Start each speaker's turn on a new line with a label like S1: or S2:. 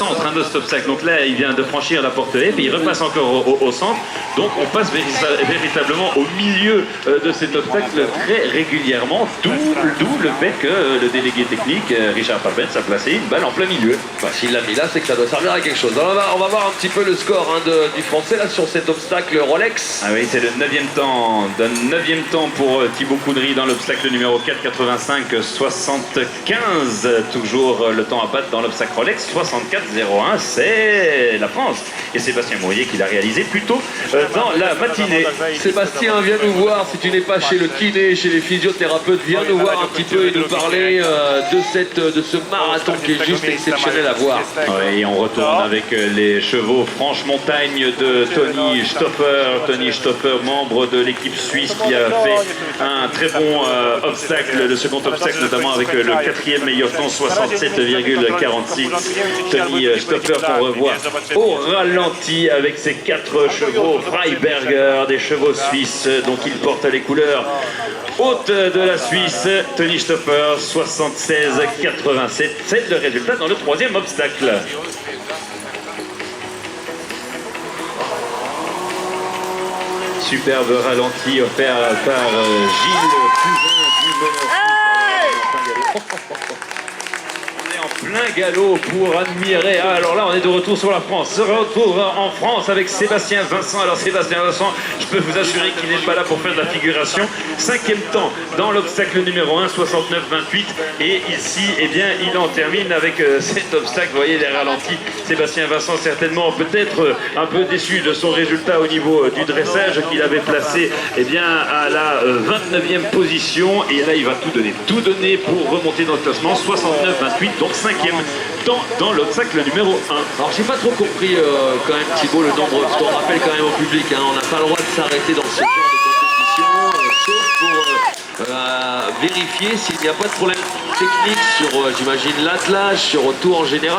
S1: centre de cet obstacle. Donc là, il vient de franchir la porte F et il repasse encore au centre. Donc on passe véritablement au milieu de cet obstacle très régulièrement, d'où le fait que le délégué technique, Richard Papens, a placé une balle en plein milieu.
S2: Bah, s'il l'a mis là, c'est que ça doit servir à quelque chose. Alors, on va voir un petit peu le score du français là sur cet obstacle Rolex.
S1: Ah oui, c'est le 9e temps. Le 9e temps pour Thibaut Coudry dans l'obstacle numéro 4, 85-75. Toujours le temps à battre dans l'obstacle Rolex, 64-01. C'est la France. Et Sébastien Mourier qui l'a réalisé plus tôt dans la matinée.
S2: Sébastien, viens nous voir. Si tu n'es pas chez le kiné, chez les physiothérapeutes, viens nous voir un petit peu et nous parler de ce marathon qui est juste exceptionnel à voir.
S1: Ouais, et on retourne avec les chevaux Franche-Montagne de Tony Stoffer. Tony Stoffer, membre de l'équipe suisse qui a fait un très bon obstacle, le second obstacle notamment avec le 4e meilleur temps, 67,46. Tony Stoffer qu'on revoit au ralenti avec ses 4 chevaux Freiberger, des chevaux suisses, donc il porte les couleurs hautes de la Suisse. Tony Stoffer, 76,87. C'est le résultat dans le 3e obstacle. Superbe ralenti offert par Gilles Cousin du On est en plein galop pour admirer. Ah, alors là, on est de retour sur la France. Retour en France avec Sébastien Vincent. Alors Sébastien Vincent, je peux vous assurer qu'il n'est pas là pour faire de la figuration. 5e temps dans l'obstacle numéro 1, 69-28. Et ici, eh bien, il en termine avec cet obstacle. Vous voyez les ralentis. Sébastien Vincent, certainement peut-être un peu déçu de son résultat au niveau du dressage qu'il avait placé eh bien, à la 29e position. Et là, il va tout donner pour remonter dans le classement. 69-28, donc 5e temps dans l'obstacle numéro 1.
S2: Alors, j'ai pas trop compris quand même, Thibaut, le nombre. Parce qu'on rappelle quand même au public, hein, on n'a pas le droit de s'arrêter dans ce genre de compétition, sauf pour vérifier s'il n'y a pas de problème technique sur, j'imagine, l'attelage, sur tout en général.